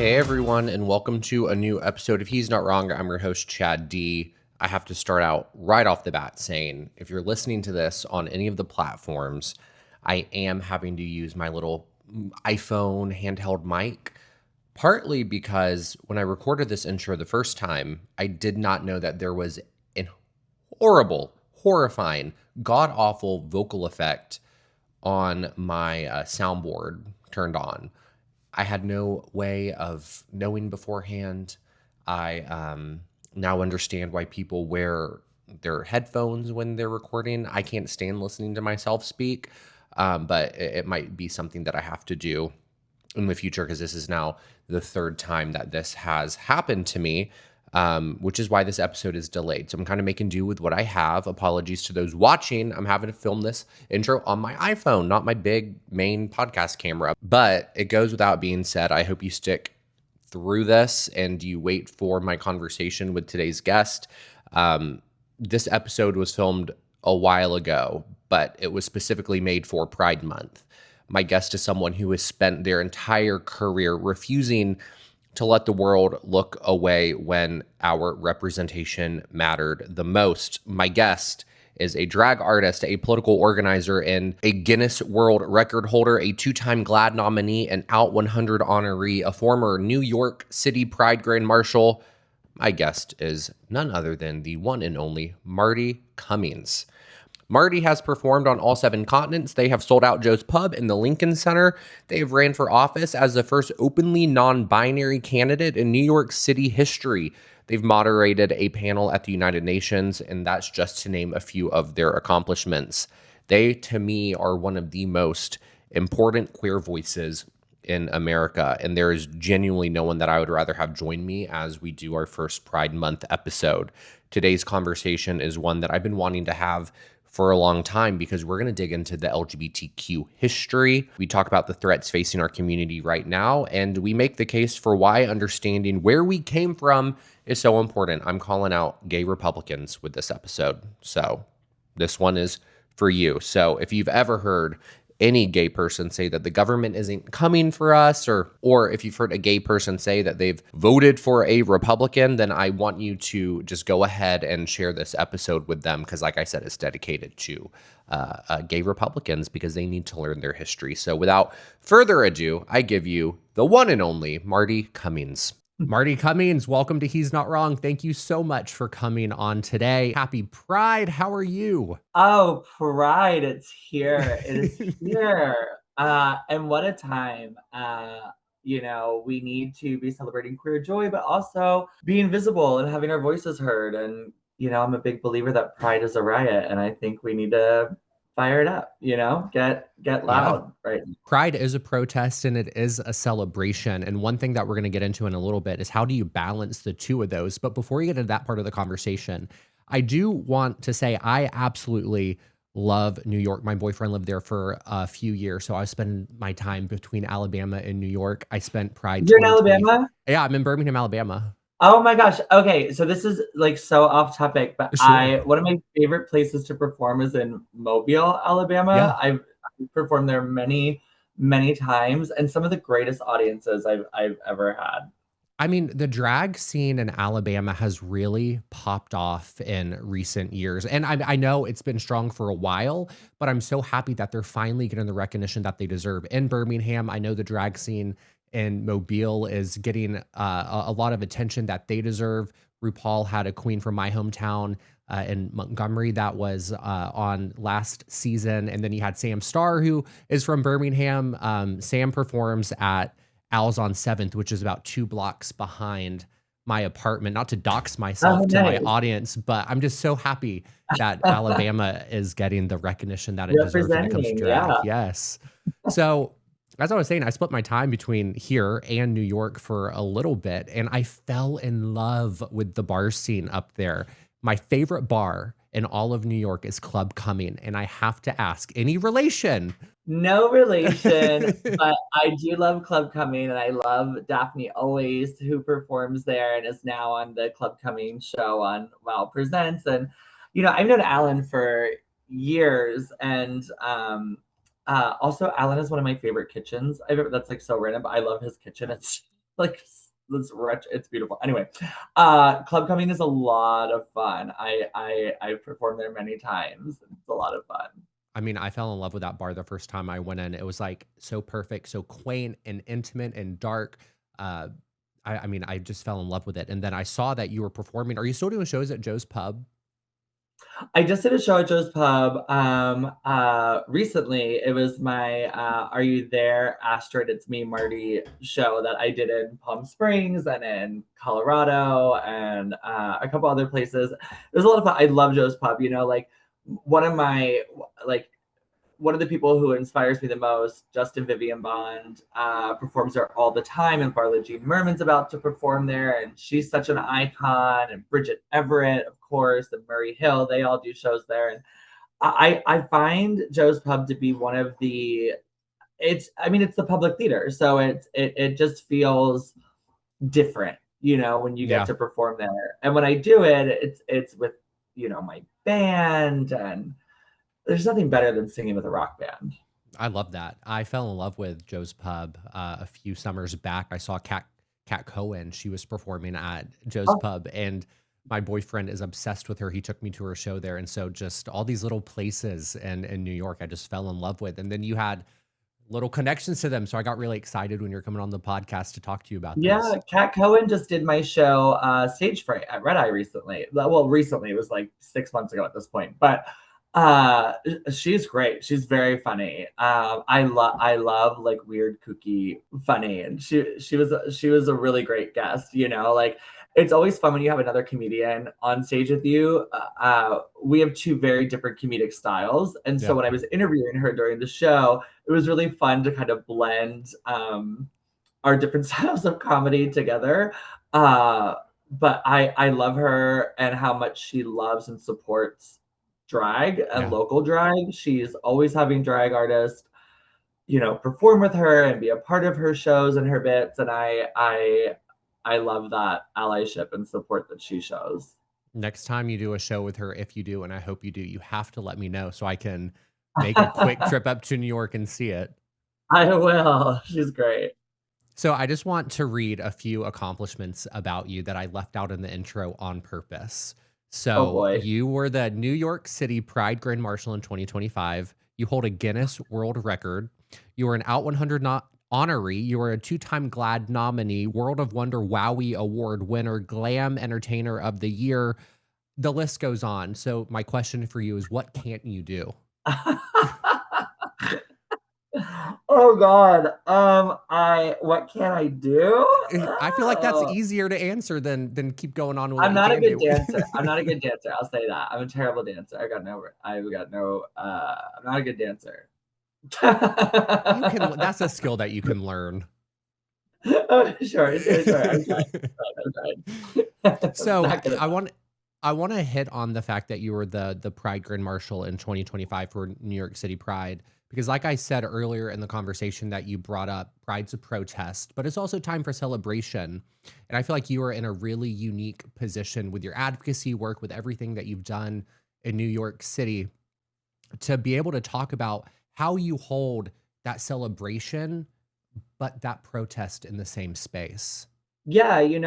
Hey everyone, and welcome to a new episode of He's Not Wrong. I'm your host, Chad D. I have to start out right off the bat saying if you're listening to this on any of the platforms, I am having to use my little iPhone handheld mic, partly because when I recorded this intro the first time, I did not know that there was an horrible, horrifying, god awful vocal effect on my soundboard turned on. I had no way of knowing beforehand. I now understand why people wear their headphones when they're recording. I can't stand listening to myself speak, but it might be something that I have to do in the future because this is now the third time that this has happened to me, which is why this episode is delayed. So I'm kind of making do with what I have. Apologies to those watching. I'm having to film this intro on my iPhone, not my big main podcast camera. But it goes without being said, I hope you stick through this and you wait for my conversation with today's guest. This episode was filmed a while ago, but it was specifically made for Pride Month. My guest is someone who has spent their entire career refusing to let the world look away when our representation mattered the most. My guest is a drag artist, a political organizer, and a Guinness World Record holder, a two-time GLAAD nominee, an Out 100 honoree, a former New York City Pride Grand Marshal. My guest is none other than the one and only Marti Cummings. Marti has performed on all 7 continents. They have sold out Joe's Pub in the Lincoln Center. They have ran for office as the first openly non-binary candidate in New York City history. They've moderated a panel at the United Nations, and that's just to name a few of their accomplishments. They, to me, are one of the most important queer voices in America, and there is genuinely no one that I would rather have join me as we do our first Pride Month episode. Today's conversation is one that I've been wanting to have for a long time because we're going to dig into the LGBTQ history. We talk about the threats facing our community right now, and we make the case for why understanding where we came from is so important. I'm calling out gay Republicans with this episode. So this one is for you. So if you've ever heard any gay person say that the government isn't coming for us, or if you've heard a gay person say that they've voted for a Republican, then I want you to just go ahead and share this episode with them because, like I said, it's dedicated to gay Republicans because they need to learn their history. So without further ado, I give you the one and only Marti Cummings. Marti Cummings, welcome to He's Not Wrong. Thank you so much for coming on today. Happy Pride. How are you? Oh, Pride, it's here. It is here. And what a time. We need to be celebrating queer joy, but also being visible and having our voices heard. And, I'm a big believer that Pride is a riot, and I think we need to fire it up, get loud, right? Pride is a protest and it is a celebration. And one thing that we're going to get into in a little bit is how do you balance the two of those? But before we get into that part of the conversation, I do want to say I absolutely love New York. My boyfriend lived there for a few years, so I spend my time between Alabama and New York. I spent Pride You're in 2020. Alabama? Yeah, I'm in Birmingham, Alabama. Oh my gosh. Okay, so this is like so off topic, but Sure. one of my favorite places to perform is in Mobile, Yeah. Alabama. I've performed there many, many times, and some of the greatest audiences I've ever had. I mean, the drag scene in Alabama has really popped off in recent years. And I know it's been strong for a while, but I'm so happy that they're finally getting the recognition that they deserve. In Birmingham, I know the drag scene in Mobile is getting a lot of attention that they deserve. RuPaul had a queen from my hometown in Montgomery that was on last season. And then you had Sam Starr, who is from Birmingham. Sam performs at Al's on 7th, which is about 2 blocks behind my apartment. Not to dox myself to my audience, but I'm just so happy that Alabama is getting the recognition that it deserves when it comes to drag. Yeah. Yes. So as I was saying, I split my time between here and New York for a little bit, and I fell in love with the bar scene up there. My favorite bar in all of New York is Club Cumming, and I have to ask, any relation? No relation, but I do love Club Cumming, and I love Daphne Always, who performs there and is now on the Club Cumming show on Wow Presents. And, I've known Alan for years, and also Alan is one of my favorite kitchens. That's like so random, but I love his kitchen. It's like this rich. It's beautiful. Anyway, Club Coming is a lot of fun. I've performed there many times. It's a lot of fun. I mean, I fell in love with that bar the first time I went in. It was like so perfect, so quaint and intimate and dark. Uh, I mean, I just fell in love with it. And then I saw that you were performing. Are you still doing shows at Joe's Pub? I just did a show at Joe's Pub recently. It was my Are You There? Astrid, It's Me, Marti show that I did in Palm Springs and in Colorado and a couple other places. It was a lot of fun. I love Joe's Pub. You know, like one of my like one of the people who inspires me the most, Justin Vivian Bond, performs there all the time, and Barla Jean Merman's about to perform there, and she's such an icon. And Bridget Everett, of course, and Murray Hill, they all do shows there. And I find Joe's Pub to be one of the it's the public theater, so it just feels different, you know, when you get Yeah, to perform there. And when I do it, it's with my band, and there's nothing better than singing with a rock band. I love that. I fell in love with Joe's Pub a few summers back. I saw Kat Cohen. She was performing at Joe's Oh, Pub, and my boyfriend is obsessed with her. He took me to her show there, and so just all these little places in New York, I just fell in love with. And then you had little connections to them, so I got really excited when you're coming on the podcast to talk to you about yeah, this. Kat Cohen just did my show, Stage Fright at Red Eye recently. Well, recently, it was like 6 months ago at this point. But uh, she's great. She's very funny. I love like weird, kooky, funny, and she was a really great guest. You know, like it's always fun when you have another comedian on stage with you. We have two very different comedic styles, and so Yeah. when I was interviewing her during the show, it was really fun to kind of blend. Our different styles of comedy together. Uh, but I love her and how much she loves and supports drag and Yeah. local drag. She's always having drag artists, perform with her and be a part of her shows and her bits. And I love that allyship and support that she shows. Next time you do a show with her, if you do, and I hope you do, you have to let me know so I can make a quick trip up to New York and see it. I will. She's great. So I just want to read a few accomplishments about you that I left out in the intro on purpose. Oh So boy. you were the New York City Pride Grand Marshal in 2025. You hold a Guinness World Record. You were an Out 100 honoree. You were a two-time GLAAD nominee, World of Wonder Wowie Award winner, GLAM Entertainer of the Year. The list goes on. So my question for you is, what can't you do? Oh God. I what can I do? I feel like that's Oh, easier to answer than keep going on with what I'm you not a can good do. dancer. I'm not a good dancer. I'll say that. I'm a terrible dancer. I'm not a good dancer. You can that's a skill that you can learn. Oh, sure, sure, sure. I'm trying. So Not good at that. I want to hit on the fact that you were the Pride Grand Marshal in 2025 for New York City Pride because like I said earlier in the conversation that you brought up, Pride's a protest, but it's also time for celebration. And I feel like you are in a really unique position with your advocacy work, with everything that you've done in New York City to be able to talk about how you hold that celebration but that protest in the same space. Yeah, it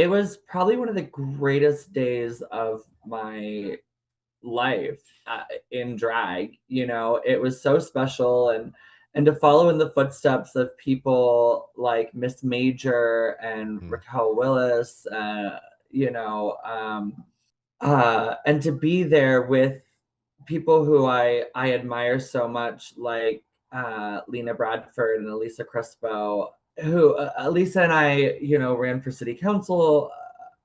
was probably one of the greatest days of my life in drag. It was so special, and to follow in the footsteps of people like Miss Major and Mm, Raquel Willis, and to be there with people who I admire so much, like Lena Bradford and Elisa Crespo, who Elisa and I, ran for city council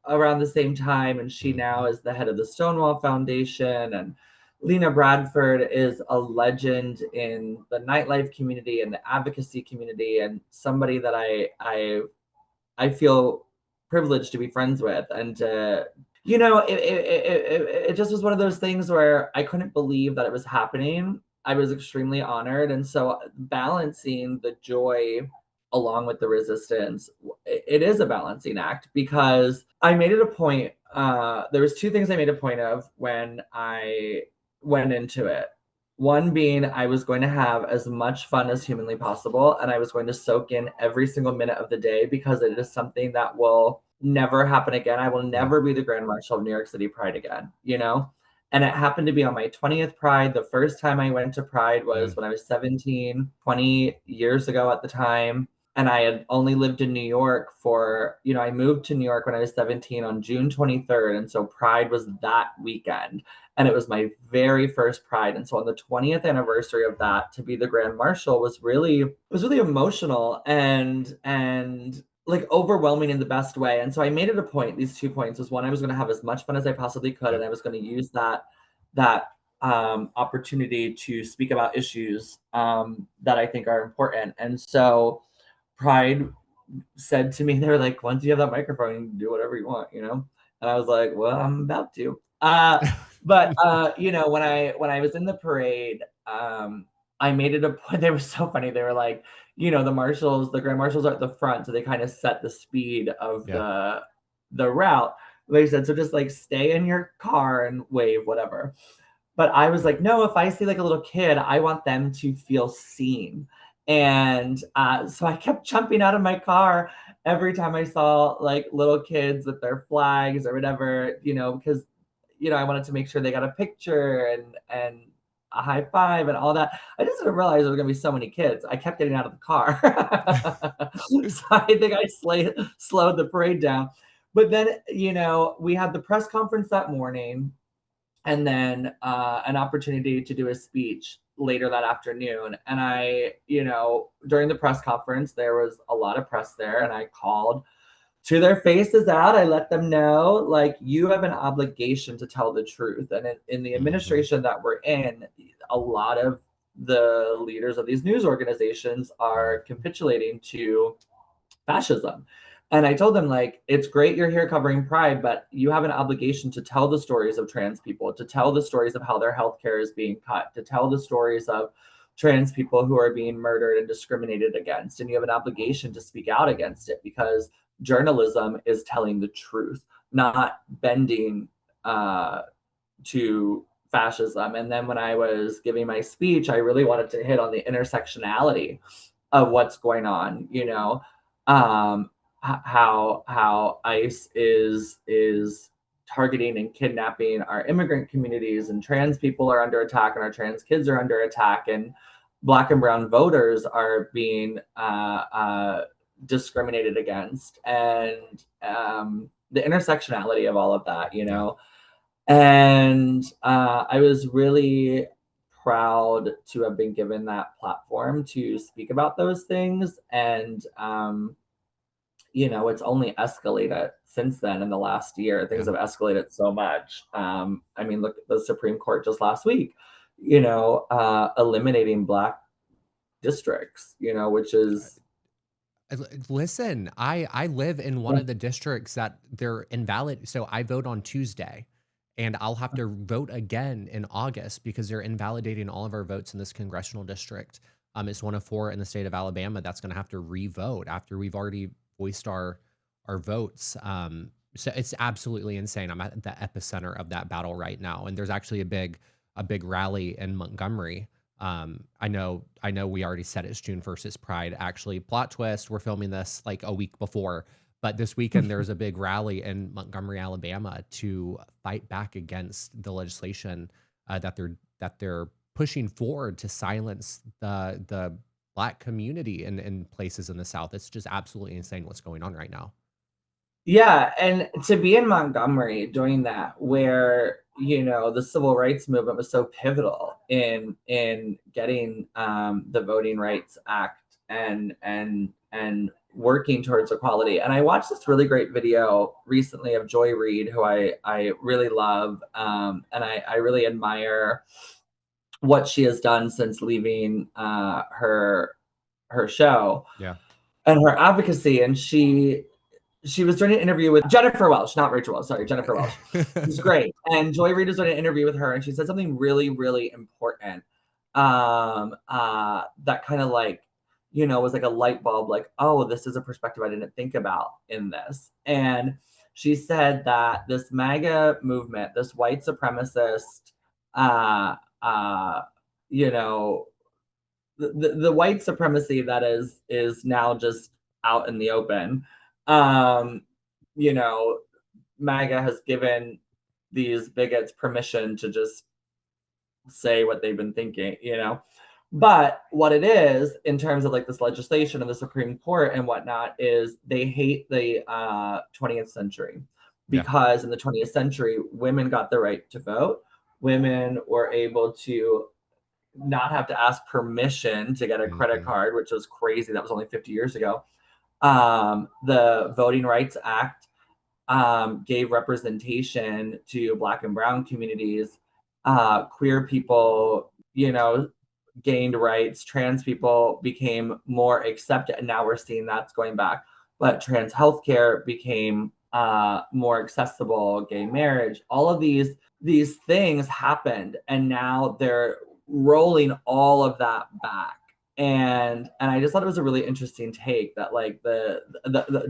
around the same time, and she now mhm. is the head of the Stonewall Foundation. And Lena Bradford is a legend in the nightlife community and the advocacy community, and somebody that I feel privileged to be friends with, and it just was one of those things where I couldn't believe that it was happening. I was extremely honored, and so balancing the joy along with the resistance, it is a balancing act because I made it a point. There was two things I made a point of when I went into it. One being I was going to have as much fun as humanly possible, and I was going to soak in every single minute of the day because it is something that will never happen again. I will Yeah. never be the Grand Marshal of New York City Pride again, you know? And it happened to be on my 20th Pride. The first time I went to Pride was Mm. when I was 17, 20 years ago at the time. And I had only lived in New York for, I moved to New York when I was 17 on June 23rd. And so Pride was that weekend. And it was my very first Pride. And so on the 20th anniversary of that, to be the Grand Marshal was really emotional and like overwhelming in the best way. And so I made it a point. These 2 points was one, I was going to have as much fun as I possibly could, Yep. and I was going to use that opportunity to speak about issues that I think are important. And so Pride said to me, they were like, once you have that microphone, you can do whatever you want, you know? And I was like, well, I'm about to. When I was in the parade, I made it a point. They were so funny. They were like, the Grand Marshals are at the front, so they kind of set the speed of Yeah. the route. They said, so just like stay in your car and wave, whatever. But I was like, no, if I see like a little kid, I want them to feel seen. And so I kept jumping out of my car every time I saw like little kids with their flags or whatever, because I wanted to make sure they got a picture and a high five and all that. I just didn't realize there were gonna be so many kids. I kept getting out of the car. So I think I slowed the parade down. But then, we had the press conference that morning and then an opportunity to do a speech later that afternoon. And during the press conference, there was a lot of press there, and I called to their faces out. I let them know, like, you have an obligation to tell the truth. And in the Mhm. administration that we're in, a lot of the leaders of these news organizations are Mhm. capitulating to fascism. And I told them, like, it's great you're here covering Pride, but you have an obligation to tell the stories of trans people, to tell the stories of how their healthcare is being cut, to tell the stories of trans people who are being murdered and discriminated against. And you have an obligation to speak out against it because journalism is telling the truth, not bending uh, to fascism. And then when I was giving my speech, I really wanted to hit on the intersectionality of what's going on, um, how ICE is targeting and kidnapping our immigrant communities, and trans people are under attack, and our trans kids are under attack, and Black and brown voters are being discriminated against, and the intersectionality of all of that, Yeah. and I was really proud to have been given that platform to speak about those things. And, it's only escalated since then in the last year. Things Yeah. have escalated so much. I mean, look at the Supreme Court just last week, eliminating Black districts, which is, Listen, I live in one of the districts that they're invalid. So I vote on Tuesday, and I'll have to vote again in August because they're invalidating all of our votes in this congressional district. It's one of four in the state of Alabama that's going to have to re-vote after we've already voiced our votes. So it's absolutely insane. I'm at the epicenter of that battle right now, and there's actually a big rally in Montgomery. I know we already said it's June 1st is Pride. Actually, plot twist, we're filming this like a week before, but this weekend there's a big rally in Montgomery, Alabama to fight back against the legislation that they're pushing forward to silence the Black community in places in the South. It's just absolutely insane what's going on right now. yeah, and to be in Montgomery doing that, where the civil rights movement was so pivotal in getting the Voting Rights Act and working towards equality. And I watched this really great video recently of Joy Reid, who I really love, and I really admire what she has done since leaving her show Yeah. and her advocacy. And she was doing an interview with Jennifer Welsh, not Rachel Welch, sorry, Jennifer Welsh. It was great. And Joy Reid was doing an interview with her, and she said something really, really important that kind of like, was like a light bulb, like, oh, this is a perspective I didn't think about in this. And she said that this MAGA movement, this white supremacist uh, uh, you know, the white supremacy that is now just out in the open. Um, you know, MAGA has given these bigots permission to just say what they've been thinking, you know. But what it is in terms of like this legislation of the Supreme Court and whatnot is they hate the 20th century Yeah. because in the 20th century, women got the right to vote. Women were able to not have to ask permission to get a credit Hmm. card, which was crazy. That was only 50 years ago. The Voting Rights Act gave representation to Black and Brown communities. Queer people, you know, gained rights. Trans people became more accepted, and now we're seeing that's going back. But trans healthcare became more accessible. Gay marriage, all of these things happened, and now they're rolling all of that back. And I just thought it was a really interesting take that like the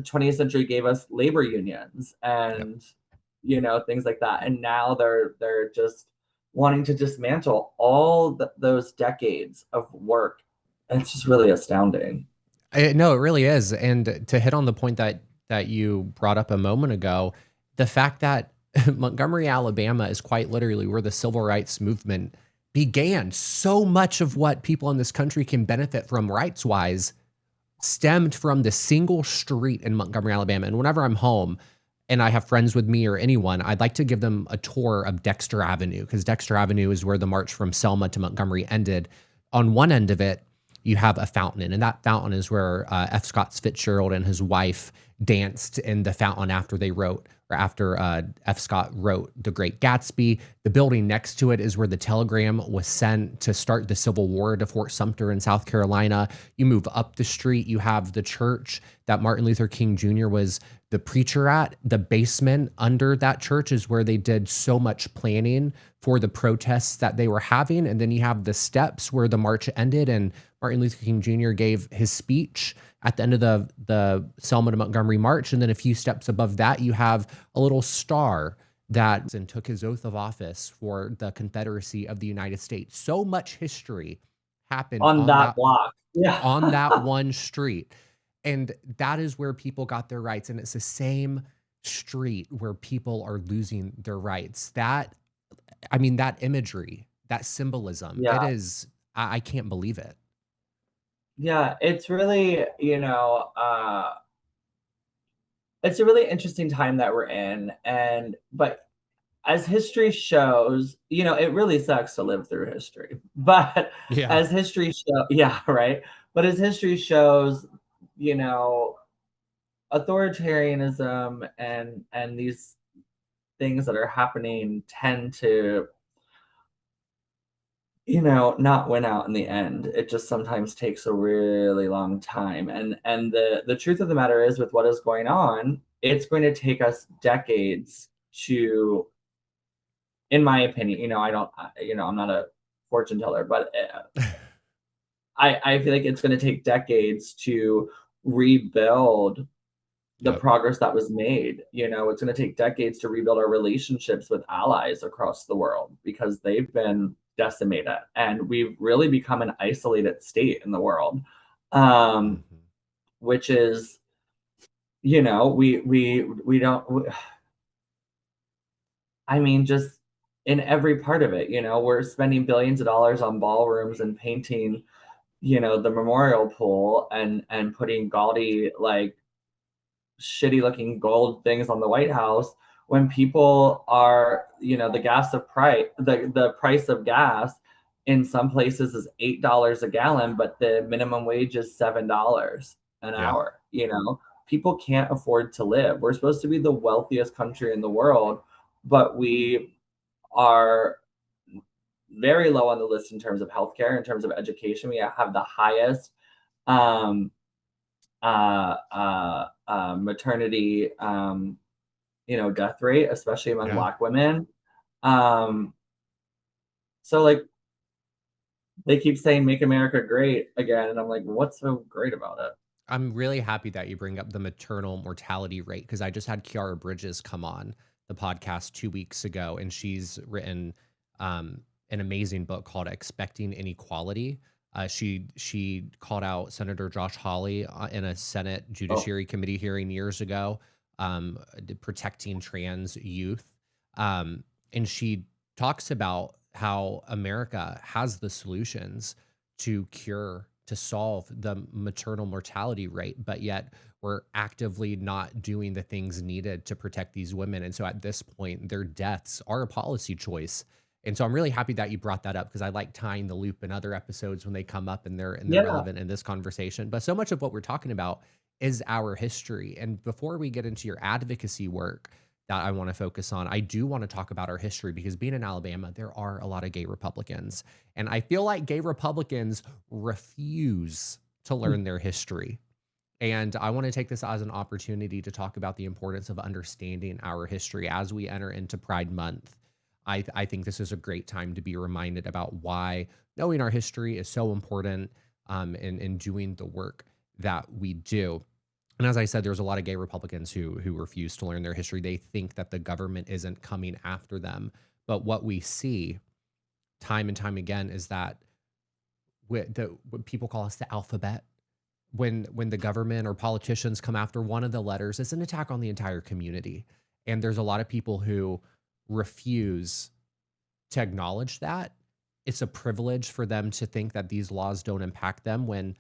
20th century gave us labor unions Yep. and things like that, and now they're just wanting to dismantle all those decades of work. And it's just really astounding. No, it really is. And to hit on the point that you brought up a moment ago, the fact that Montgomery, Alabama is quite literally where the civil rights movement began. So much of what people in this country can benefit from rights wise stemmed from the single street in Montgomery, Alabama. And whenever I'm home and I have friends with me or anyone, I'd like to give them a tour of Dexter Avenue because Dexter Avenue is where the march from Selma to Montgomery ended. On one end of it, you have a fountain, and that fountain is where F. Scott Fitzgerald and his wife danced in the fountain after they wrote, or after F. Scott wrote The Great Gatsby. The building next to it is where the telegram was sent to start the Civil War to Fort Sumter in South Carolina. You move up the street, you have the church that Martin Luther King Jr. was the preacher at. The basement under that church is where they did so much planning for the protests that they were having. And then you have the steps where the march ended and Martin Luther King Jr. gave his speech at the end of the Selma to Montgomery March. And then a few steps above that, you have a little star that and took his oath of office for the Confederacy of the United States. So much history happened On that block. Yeah. on that one street. And that is where people got their rights. And it's the same street where people are losing their rights. That, I mean, that imagery, that symbolism, Yeah. it is, I can't believe it. Yeah, it's really, it's a really interesting time that we're in. And but as history shows, it really sucks to live through history. But Yeah. as history show, yeah, right. But as history shows, you know, authoritarianism and these things that are happening tend to not win out in the end. It just sometimes takes a really long time. And the truth of the matter is with what is going on, it's going to take us decades to, in my opinion, I don't, I'm not a fortune teller, but I feel like it's going to take decades to rebuild the Yep. progress that was made. It's going to take decades to rebuild our relationships with allies across the world because they've been decimated and we've really become an isolated state in the world. Mhm. Which is, we don't, I mean, just in every part of it, we're spending billions of dollars on ballrooms and painting, the memorial pool and putting gaudy, like, shitty looking gold things on the White House when people are, the price of gas in some places is $8 a gallon, but the minimum wage is $7 an Yeah. hour. People can't afford to live. We're supposed to be the wealthiest country in the world, but we are very low on the list in terms of healthcare, in terms of education. We have the highest um, maternity, death rate, especially among Yeah. Black women. Um, so like they keep saying "Make America Great Again," and I'm like, what's so great about it? I'm really happy that you bring up the maternal mortality rate because I just had Kiara Bridges come on the podcast 2 weeks ago, and she's written um, an amazing book called Expecting Inequality. She called out Senator Josh Hawley in a Senate Oh, Judiciary Committee hearing years ago, protecting trans youth. And she talks about how America has the solutions to cure, to solve the maternal mortality rate, but yet we're actively not doing the things needed to protect these women. And so at this point, their deaths are a policy choice. And so I'm really happy that you brought that up because I like tying the loop in other episodes when they come up and they're yeah. relevant in this conversation. But so much of what we're talking about is our history. And before we get into your advocacy work that I want to focus on, I do want to talk about our history because being in Alabama, there are a lot of gay Republicans. And I feel like gay Republicans refuse to learn their history. And I want to take this as an opportunity to talk about the importance of understanding our history as we enter into Pride Month. I think this is a great time to be reminded about why knowing our history is so important in doing the work that we do. And as I said, there's a lot of gay Republicans who refuse to learn their history. They think that the government isn't coming after them. But what we see time and time again is that what people call us the alphabet, when the government or politicians come after one of the letters, it's an attack on the entire community. And there's a lot of people who refuse to acknowledge that. It's a privilege for them to think that these laws don't impact them when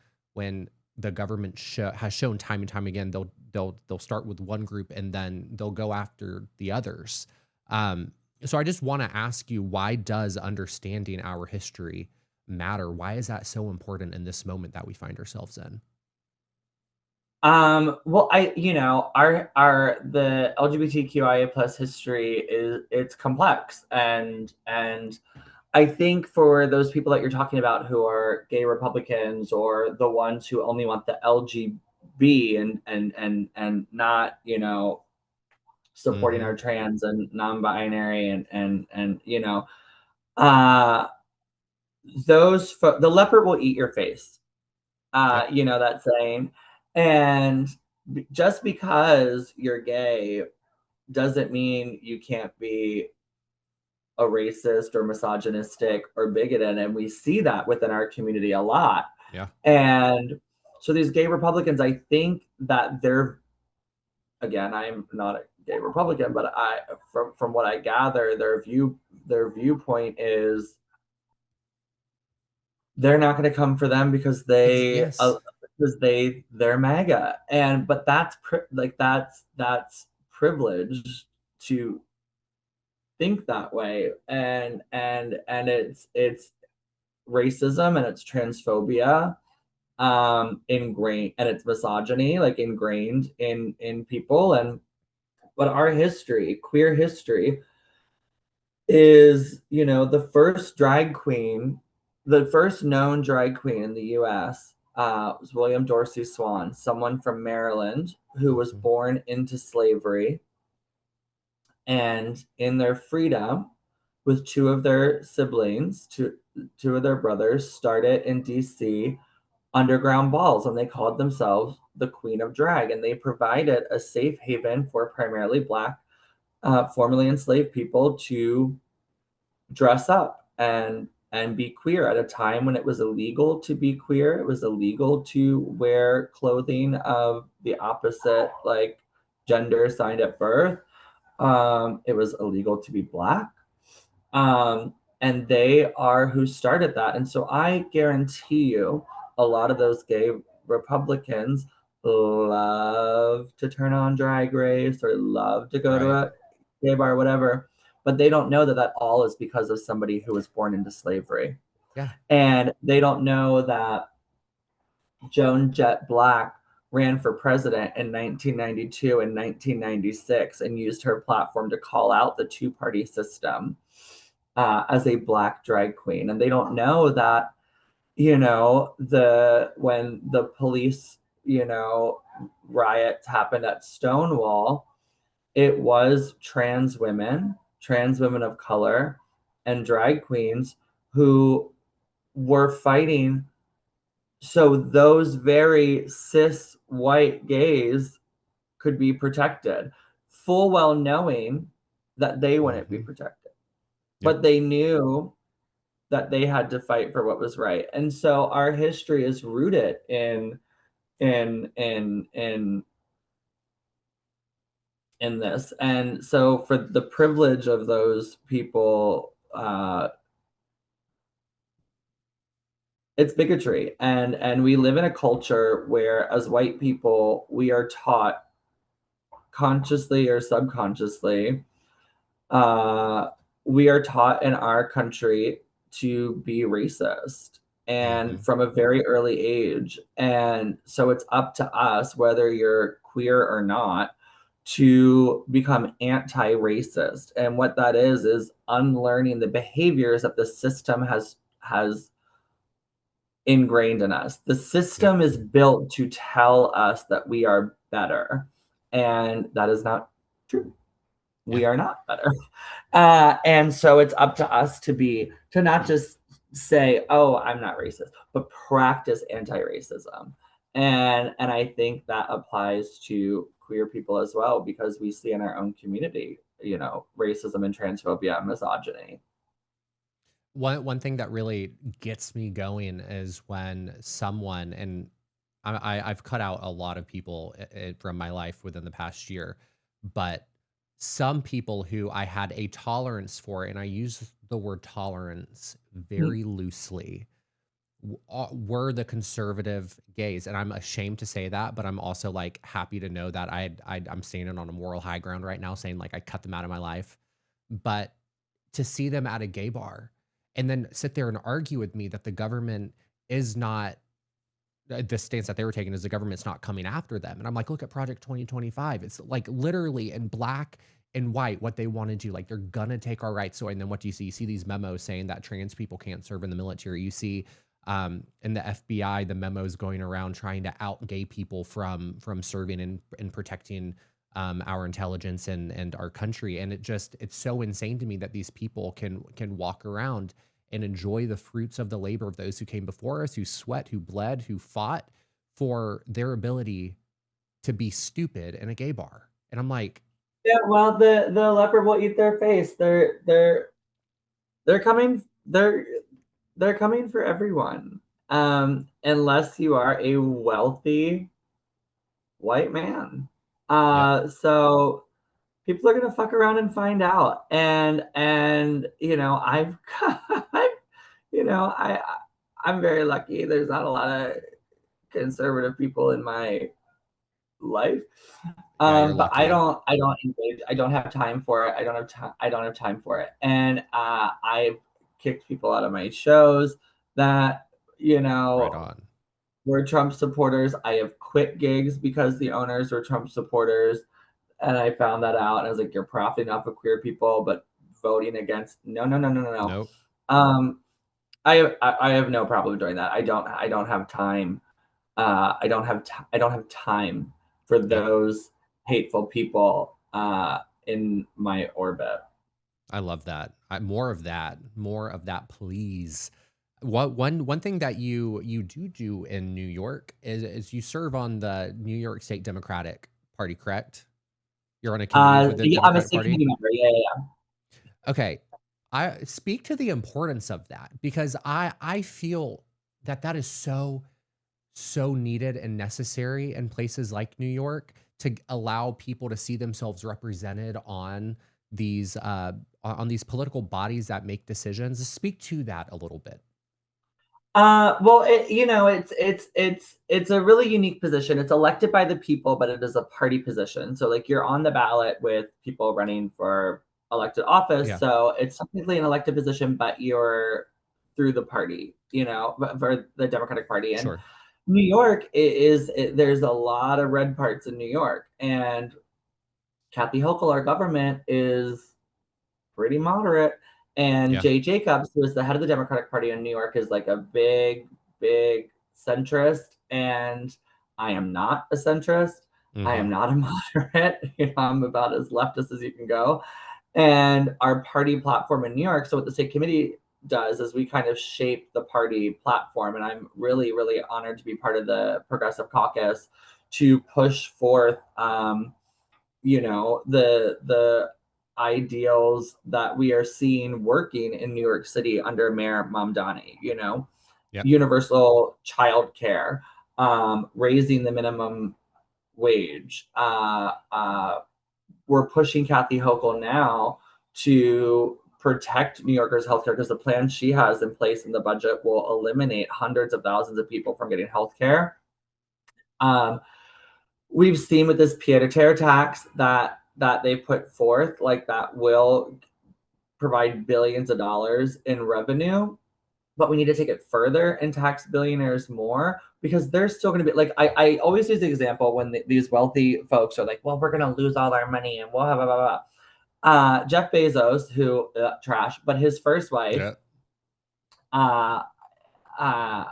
the government has shown time and time again they'll start with one group and then they'll go after the others. So I just want to ask you, why does understanding our history matter? Why is that so important in this moment that we find ourselves in? Well, the LGBTQIA plus history it's complex, and I think for those people that you're talking about who are gay Republicans or the ones who only want the LGB and not, supporting Hmm. our trans and non-binary and uh the leopard will eat your face. Yep. You know that saying. And just because you're gay doesn't mean you can't be a racist or misogynistic or bigoted. And we see that within our community a lot. Yeah. And so these gay Republicans, I think that they're, again, I'm not a gay Republican, but from what I gather, their viewpoint is they're not going to come for them because Yes. they're MAGA, and but that's privilege to think that way, and it's racism and it's transphobia, ingrained, and it's misogyny, like ingrained in people. And but our history, queer history, is, the first drag queen, the first known drag queen in the US was William Dorsey Swan, someone from Maryland who was Mhm. born into slavery, and in their freedom, with two of their siblings, two of their brothers, started in DC underground balls, and they called themselves the Queen of Drag, and they provided a safe haven for primarily Black, formerly enslaved people to dress up and be queer at a time when it was illegal to be queer. It was illegal to wear clothing of the opposite, like, gender assigned at birth. It was illegal to be Black. And they are who started that. And so I guarantee you, a lot of those gay Republicans love to turn on Drag Race or love to go to Right. a gay bar, whatever, but they don't know that that all is because of somebody who was born into slavery. Yeah. And they don't know that Joan Jett Black ran for president in 1992 and 1996 and used her platform to call out the two-party system, as a Black drag queen. And they don't know that, the when the police, riots happened at Stonewall, it was trans women of color, and drag queens who were fighting so those very cis white gays could be protected, full well knowing that they wouldn't be Hmm. protected. Yep. But they knew, that they had to fight for what was right. And so our history is rooted in in in in this. And so for the privilege of those people, it's bigotry. And we live in a culture where, as white people, we are taught consciously or subconsciously, uh, we are taught in our country to be racist, and Hmm. from a very early age. And so it's up to us, whether you're queer or not, to become anti-racist. And what that is unlearning the behaviors that the system has ingrained in us. The Yep. system is built to tell us that we are better, and that is not true. Yeah. We are not better. And so it's up to us to not just say, "Oh, I'm not racist," but practice anti-racism. And I think that applies to queer people as well, because we see in our own community, racism and transphobia and misogyny. One thing that really gets me going is when someone, and I've cut out a lot of people from my life within the past year, but some people who I had a tolerance for, and I use the word tolerance Mhm. very loosely, were the conservative gays, and I'm ashamed to say that, but I'm also like happy to know that I'm standing on a moral high ground right now, saying like I cut them out of my life, but to see them at a gay bar and then sit there and argue with me that the government is not the stance that they were taking is the government's not coming after them. And I'm like, look at Project 2025. It's like literally in black and white what they want to do. Like they're gonna take our rights away. And then what do you see? You see these memos saying that trans people can't serve in the military. You see in the FBI, the memos going around trying to out gay people from serving and protecting our intelligence and our country. And it's so insane to me that these people can walk around and enjoy the fruits of the labor of those who came before us, who sweat, who bled, who fought for their ability to be stupid in a gay bar. And I'm like, Yeah, well, the leopard will eat their face. They're coming. They're coming for everyone. Unless you are a wealthy white man. yep, So people are gonna fuck around and find out. And I've I'm very lucky. There's not a lot of conservative people in my life. yeah, you're But I lucky. don't engage. I don't have time for it. I don't have time for it. And I've kicked people out of my shows that, you Right know, on. were Trump supporters. I have quit gigs because the owners were Trump supporters. And I found that out. And I was like, you're profiting off of queer people, but voting against, no, no, no, no, no, no. Nope. Um, I have no problem doing that. I don't have time. I don't have time for Yep. those hateful people in my orbit. I love that. More of that. More of that, please. What one thing that you do in New York is you serve on the New York State Democratic Party, correct? You're on a committee with the Yeah, I'm a Democratic state Party? committee member. Yeah, yeah, Okay. I speak to the importance of that because I feel that that is so needed and necessary in places like New York to allow people to see themselves represented on these political bodies that make decisions. Speak to that a little bit. Well, it's a really unique position. It's elected by the people, but it is a party position. So like you're on the ballot with people running for elected office. Yeah, So it's technically an elected position, but you're through the party, for the Democratic Party. And sure. New York there's a lot of red parts in New York, and Kathy Hochul, our government, is pretty moderate. And Yeah. Jay Jacobs, who is the head of the Democratic Party in New York, is like a big, big centrist. And I am not a centrist. I Hmm. am not a moderate. I'm about as leftist as you can go. And our party platform in New York, so what the state committee does is we kind of shape the party platform. And I'm really, really honored to be part of the Progressive Caucus to push forth, the ideals that we are seeing working in New York City under Mayor Mamdani, Yep. universal child care, raising the minimum wage. We're pushing Kathy Hochul now to protect New Yorkers' healthcare because the plan she has in place in the budget will eliminate hundreds of thousands of people from getting healthcare. We've seen with this pied-à-terre tax that they put forth, like that will provide billions of dollars in revenue, but we need to take it further and tax billionaires more because they're still going to be like, I always use the example when these wealthy folks are like, well, we're going to lose all our money and blah, blah, blah, blah. Jeff Bezos, who trash, but his first wife, Yeah. uh, uh,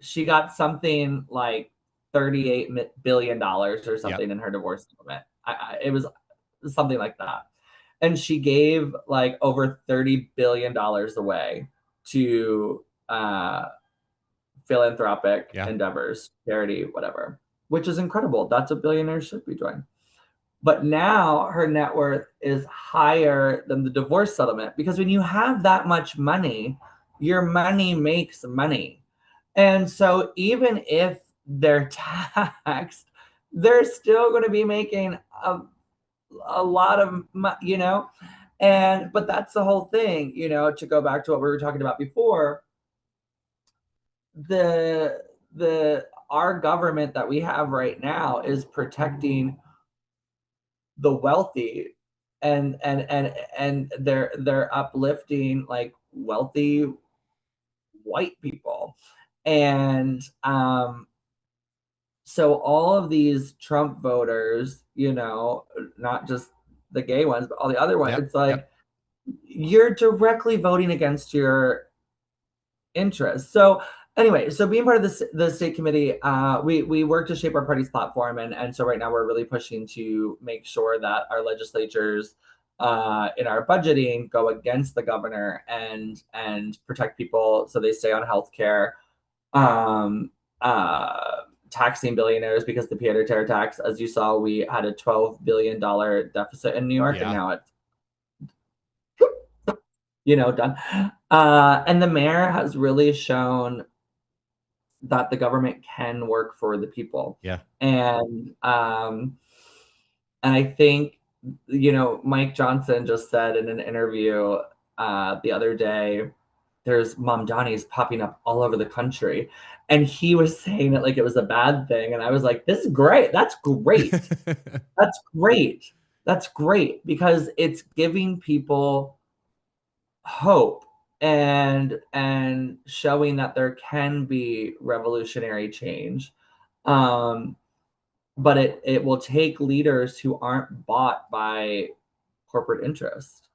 she got something like $38 billion or Yep. something in her divorce settlement. It was something like that. And she gave like over $30 billion away to philanthropic Yeah. endeavors, charity, whatever, which is incredible. That's what billionaires should be doing. But now her net worth is higher than the divorce settlement because when you have that much money, your money makes money. And so even if they're taxed, they're still going to be making a lot of and but that's the whole thing, to go back to what we were talking about before. The our government that we have right now is protecting the wealthy, and they're uplifting like wealthy white people. And so all of these Trump voters, not just the gay ones but all the other ones, Yep. it's like Yep. you're directly voting against your interests. So anyway, so being part of the state committee, we work to shape our party's platform, and so right now we're really pushing to make sure that our legislatures in our budgeting go against the governor and protect people so they stay on health care. um, Taxing billionaires because the pied-à-terre tax, as you saw, we had a $12 billion deficit in New York, and Yeah. now it's done. And the mayor has really shown that the government can work for the people. Yeah. And I think, Mike Johnson just said in an interview the other day, there's Mamdanis popping up all over the country. And he was saying it like it was a bad thing. And I was like, this is great. That's great. That's great. That's great because it's giving people hope and showing that there can be revolutionary change. Um, but it will take leaders who aren't bought by corporate interest.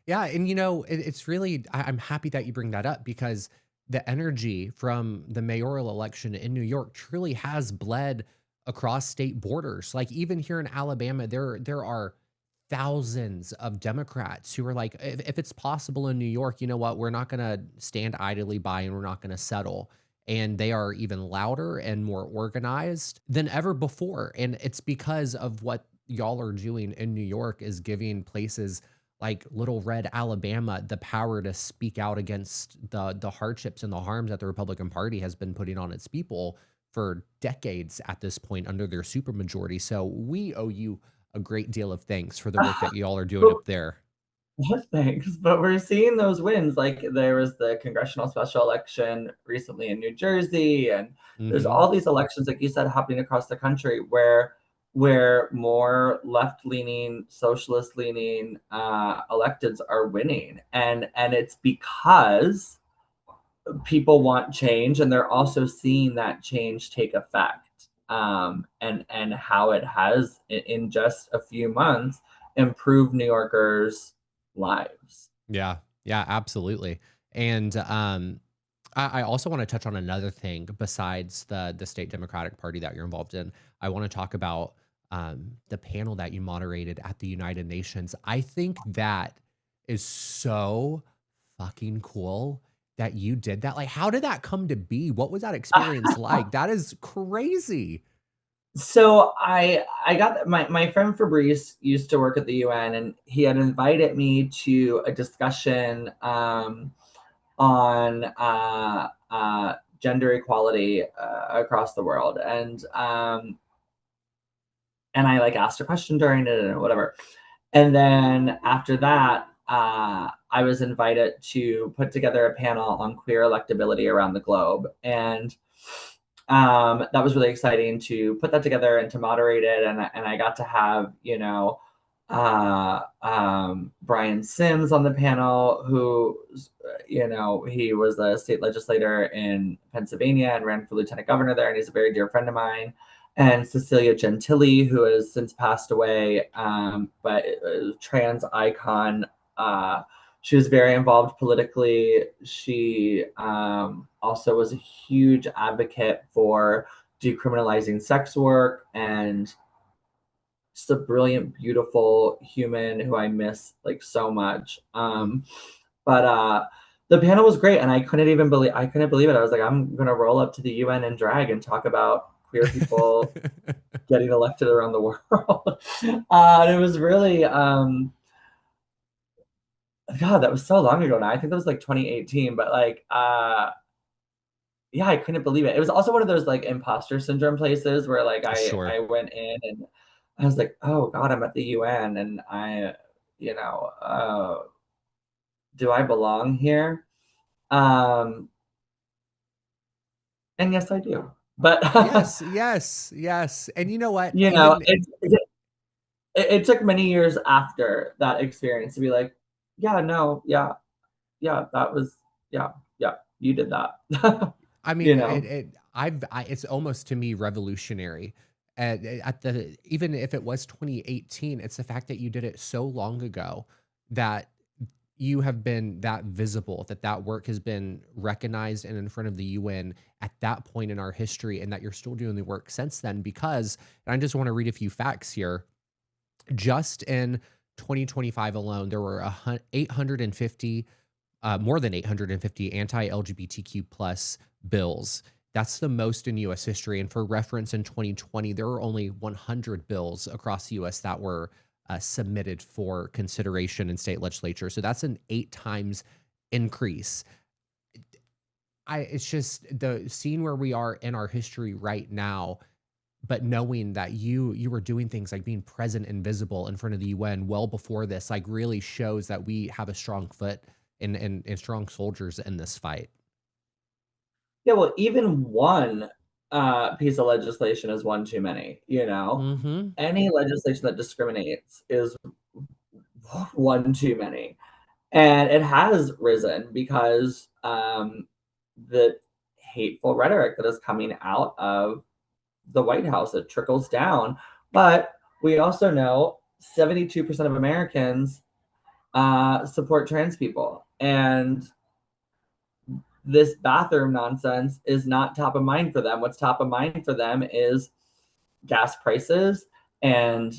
Yeah, and it's really I'm happy that you bring that up because the energy from the mayoral election in New York truly has bled across state borders. Like even here in Alabama, there are thousands of Democrats who are like, if it's possible in New York, you know what, we're not gonna stand idly by and we're not gonna settle. And they are even louder and more organized than ever before. And it's because of what y'all are doing in New York is giving places like Little Red, Alabama, the power to speak out against the hardships and the harms that the Republican Party has been putting on its people for decades at this point under their supermajority. So we owe you a great deal of thanks for the work that y'all are doing But up there. thanks. But we're seeing those wins. Like there was the congressional special election recently in New Jersey, and there's Hmm. all these elections, like you said, happening across the country where more left-leaning, socialist-leaning electeds are winning, and it's because people want change, and they're also seeing that change take effect, and how it has in just a few months improved New Yorkers' lives. Yeah, yeah, absolutely. And I also want to touch on another thing besides the state Democratic Party that you're involved in. I want to talk about the panel that you moderated at the United Nations. I think that is so fucking cool that you did that. Like, how did that come to be? What was that experience like? That is crazy. So I got my friend Fabrice used to work at the UN, and he had invited me to a discussion on gender equality across the world, and I like asked a question during it and whatever. And then after that, I was invited to put together a panel on queer electability around the globe, and that was really exciting to put that together and to moderate it. And I got to have, Brian Sims on the panel, who, he was a state legislator in Pennsylvania and ran for lieutenant governor there, and he's a very dear friend of mine. And Cecilia Gentili, who has since passed away, but a trans icon. She was very involved politically. She also was a huge advocate for decriminalizing sex work, and just a brilliant, beautiful human who I miss like so much. But the panel was great, and I couldn't believe it. I was like, I'm gonna roll up to the UN in drag and talk about queer people getting elected around the world. And it was really God, that was so long ago now. I think that was like 2018, but like yeah, I couldn't believe it. It was also one of those like imposter syndrome places where like I Sure. went in and I was like, "Oh God, I'm at the UN and you know, uh, do I belong here?" Um, and yes, I do. But Yes, yes, yes. And you know what? you know, Even it took many years after that experience to be like, "Yeah, no, yeah, yeah, that was yeah, yeah, you did that." I mean, You know? it's almost to me revolutionary. At the even if it was 2018, it's the fact that you did it so long ago that you have been that visible, that that work has been recognized and in front of the UN at that point in our history, and that you're still doing the work since then. Because, and I just want to read a few facts here. Just in 2025 alone, there were 850 more than 850 anti-LGBTQ plus bills. That's the most in U.S. history. And for reference, in 2020, there were only 100 bills across the U.S. that were submitted for consideration in state legislature. So that's an 8 times increase. It's just the seeing where we are in our history right now, but knowing that you were doing things like being present and visible in front of the UN well before this, like really shows that we have a strong foot and strong soldiers in this fight. Yeah, well, even one piece of legislation is one too many, you know? Mhm. Any legislation that discriminates is one too many. And it has risen because the hateful rhetoric that is coming out of the White House, it trickles down. But we also know 72% of Americans support trans people. And this bathroom nonsense is not top of mind for them. What's top of mind for them is gas prices and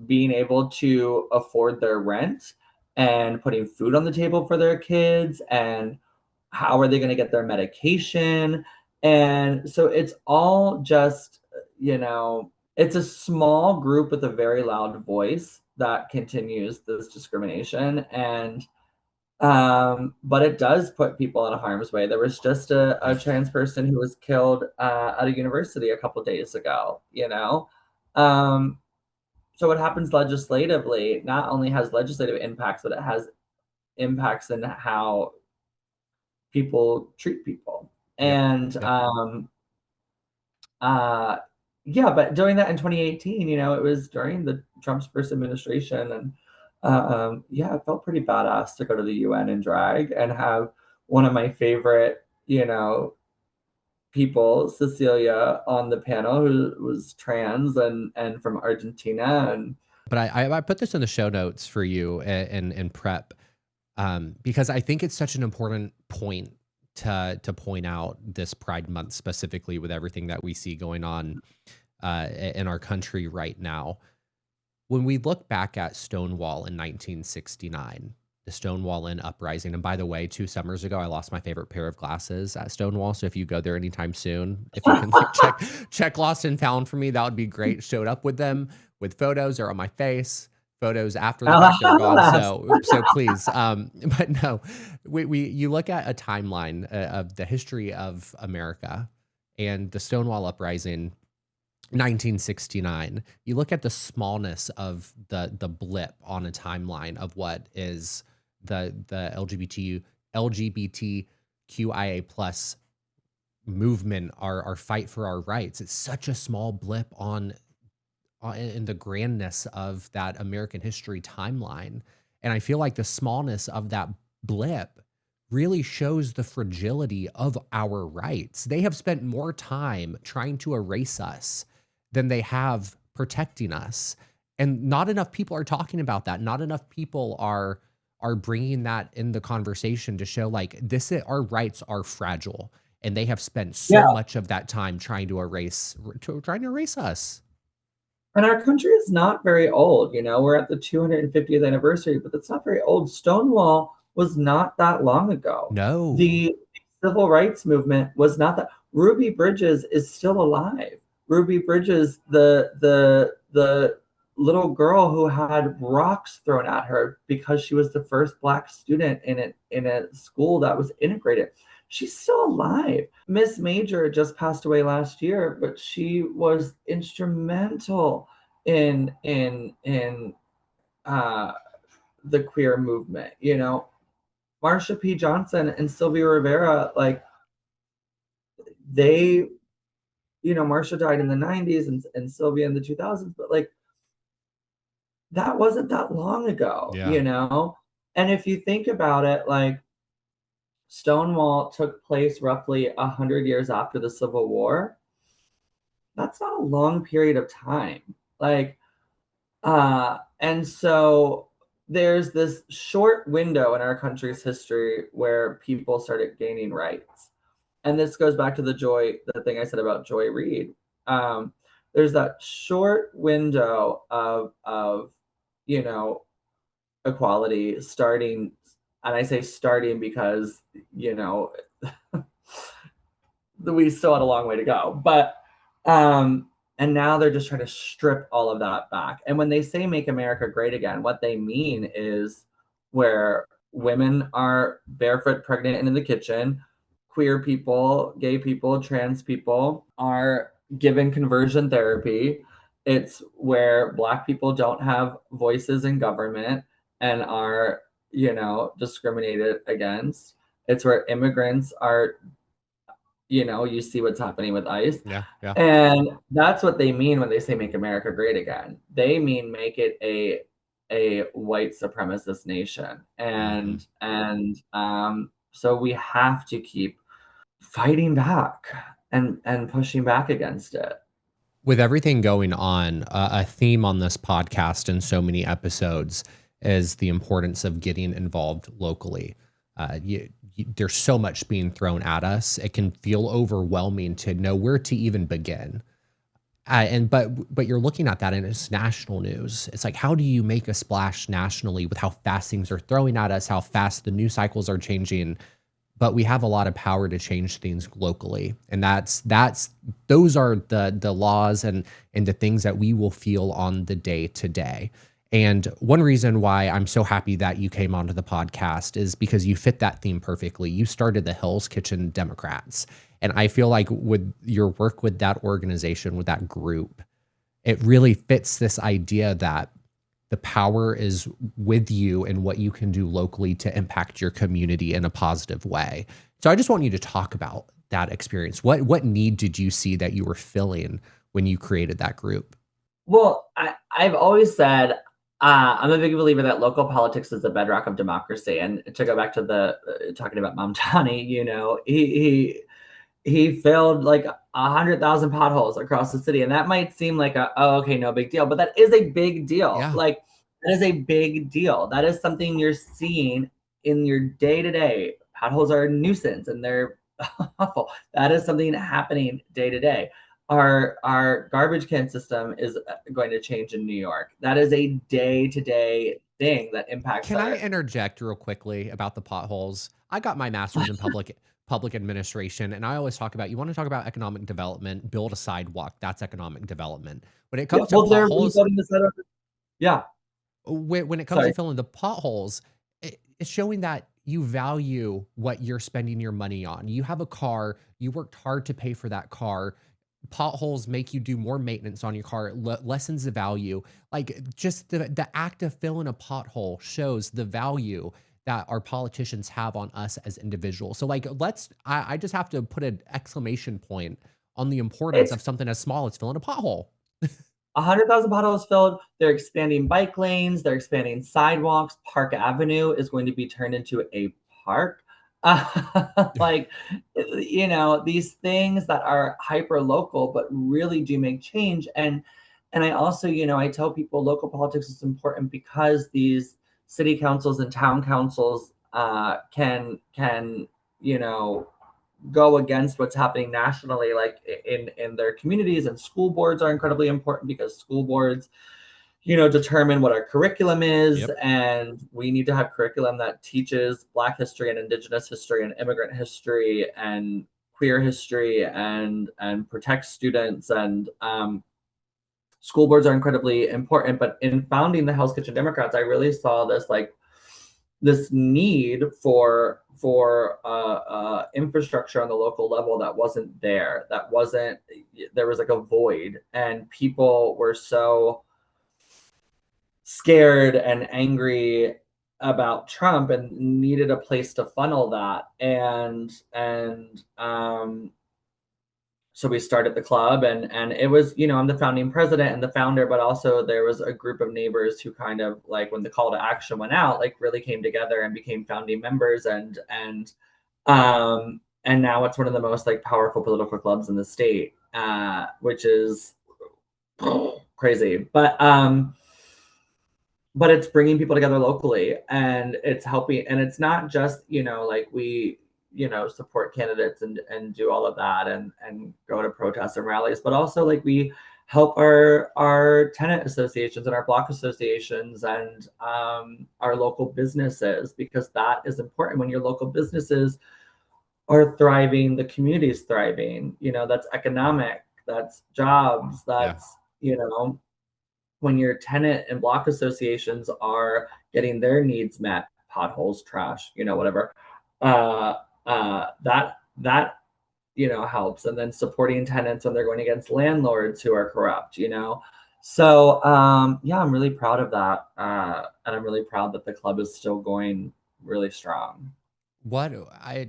being able to afford their rent and putting food on the table for their kids, and how are they going to get their medication. And so it's all just, it's a small group with a very loud voice that continues this discrimination. And but it does put people in harm's way. There was just a trans person who was killed at a university a couple days ago, you know? Um, so what happens legislatively not only has legislative impacts, but it has impacts in how people treat people. Yep. And Yep. uh, yeah, but doing that in 2018, it was during the Trump's first administration, and yeah, it felt pretty badass to go to the UN in drag and have one of my favorite, people, Cecilia, on the panel, who was trans and from Argentina, and But I put this in the show notes for you in prep, because I think it's such an important point to point out this Pride Month specifically with everything that we see going on in our country right now. When we look back at Stonewall in 1969, the Stonewall Inn uprising. And by the way, 2 summers ago, I lost my favorite pair of glasses at Stonewall. So if you go there anytime soon, if you can like check lost and found for me, that would be great. Showed up with them with photos. They're on my face. Photos after the fact, they're gone. So please. But no, you look at a timeline of the history of America and the Stonewall uprising, 1969. You look at the smallness of the blip on a timeline of what is the LGBTQIA plus movement, our fight for our rights. It's such a small blip in the grandness of that American history timeline. And I feel like the smallness of that blip really shows the fragility of our rights. They have spent more time trying to erase us than they have protecting us. And not enough people are talking about that. Not enough people are bringing that in the conversation to show like our rights are fragile, and they have spent so much of that time trying to erase us. And our country is not very old. We're at the 250th anniversary, but that's not very old. Stonewall was not that long ago. No. The civil rights movement was not that. Ruby Bridges is still alive. Ruby Bridges, the little girl who had rocks thrown at her because she was the first Black student in a school that was integrated. She's still alive. Miss Major just passed away last year, but she was instrumental in the queer movement. Marsha P. Johnson and Sylvia Rivera, like they, Marsha died in the 90s and Sylvia in the 2000s, but like that wasn't that long ago, And if you think about it, like Stonewall took place roughly 100 years after the Civil War. That's not a long period of time. And so there's this short window in our country's history where people started gaining rights. And this goes back to the thing I said about Joy Reid. There's that short window of equality starting. And I say starting because, we still had a long way to go. But, and now they're just trying to strip all of that back. And when they say make America great again, what they mean is where women are barefoot, pregnant, and in the kitchen, queer people, gay people, trans people are given conversion therapy. It's where Black people don't have voices in government and are discriminated against. It's where immigrants are, you see what's happening with ICE. Yeah. And that's what they mean when they say make America great again. They mean make it a white supremacist nation. And so we have to keep fighting back and pushing back against it. With everything going on, a theme on this podcast and so many episodes is the importance of getting involved locally. There's so much being thrown at us. It can feel overwhelming to know where to even begin. But you're looking at that and it's national news. It's like, how do you make a splash nationally with how fast things are throwing at us, how fast the news cycles are changing? But we have a lot of power to change things locally. And those are the laws and the things that we will feel on the day to day. And one reason why I'm so happy that you came onto the podcast is because you fit that theme perfectly. You started the Hell's Kitchen Democrats. And I feel like with your work with that organization, with that group, it really fits this idea that the power is with you and what you can do locally to impact your community in a positive way. So I just want you to talk about that experience. What need did you see that you were filling when you created that group? Well, I've always said, I'm a big believer that local politics is the bedrock of democracy. And to go back to talking about Mom Johnny, he filled like 100,000 potholes across the city. And that might seem like okay, no big deal, but that is a big deal. Yeah. Like that is a big deal. That is something you're seeing in your day to day. Potholes are a nuisance and they're awful. That is something happening day to day. Our garbage can system is going to change in New York. That is a day-to-day thing that impacts Can I our. interject real quickly about the potholes? I got my master's in public administration, and I always talk about, you want to talk about economic development, build a sidewalk. That's economic development. When it Yeah, comes to well, they're potholes, rebuilding the side of. Yeah, when it comes to sorry. filling the potholes, it's showing that you value what you're spending your money on. You have a car, you worked hard to pay for that car. Potholes make you do more maintenance on your car, lessens the value. Like just the act of filling a pothole shows the value that our politicians have on us as individuals. So like I just have to put an exclamation point on the importance It's of something as small as filling a pothole. 100,000 potholes filled. They're expanding bike lanes. They're expanding sidewalks. Park Avenue is going to be turned into a park. Like, these things that are hyper local, but really do make change. And I also, I tell people local politics is important because these city councils and town councils can go against what's happening nationally, like in their communities. And school boards are incredibly important because school boards determine what our curriculum is, Yep. and we need to have curriculum that teaches Black history and Indigenous history and immigrant history and queer history and protects students. And school boards are incredibly important. But in founding the Hell's Kitchen Democrats, I really saw this need for infrastructure on the local level that wasn't there. There was like a void, and people were so scared and angry about Trump and needed a place to funnel that. And so we started the club, and it was, I'm the founding president and the founder, but also there was a group of neighbors who kind of, like, when the call to action went out, like really came together and became founding members. And now it's one of the most like powerful political clubs in the state, which is crazy. But it's bringing people together locally, and it's helping. And it's not just, like we support candidates and do all of that and go to protests and rallies, but also like we help our tenant associations and our block associations and our local businesses, because that is important. When your local businesses are thriving, the community is thriving. That's economic, that's jobs, Yeah. that's when your tenant and block associations are getting their needs met, potholes, trash, whatever, uh, that helps. And then supporting tenants when they're going against landlords who are corrupt. So yeah, I'm really proud of that, and I'm really proud that the club is still going really strong. What I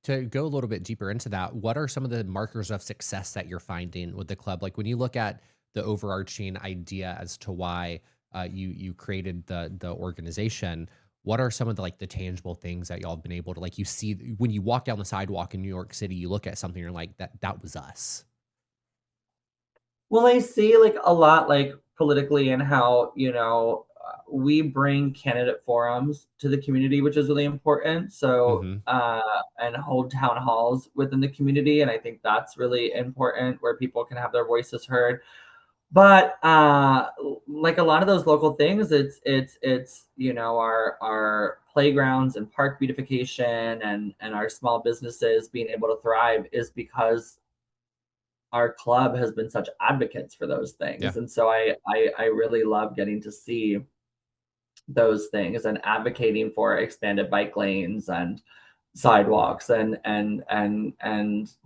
To go a little bit deeper into that, what are some of the markers of success that you're finding with the club? Like when you look at the overarching idea as to why you created the organization, what are some of the like the tangible things that y'all have been able to, like, you see when you walk down the sidewalk in New York City, you look at something, you're like, that was us. Well, I see like a lot, like politically, and how we bring candidate forums to the community, which is really important. So Hmm. and hold town halls within the community, and I think that's really important, where people can have their voices heard. But like a lot of those local things, it's our playgrounds and park beautification and our small businesses being able to thrive is because our club has been such advocates for those Yeah. things. And so I really love getting to see those things and advocating for expanded bike lanes and sidewalks, and that's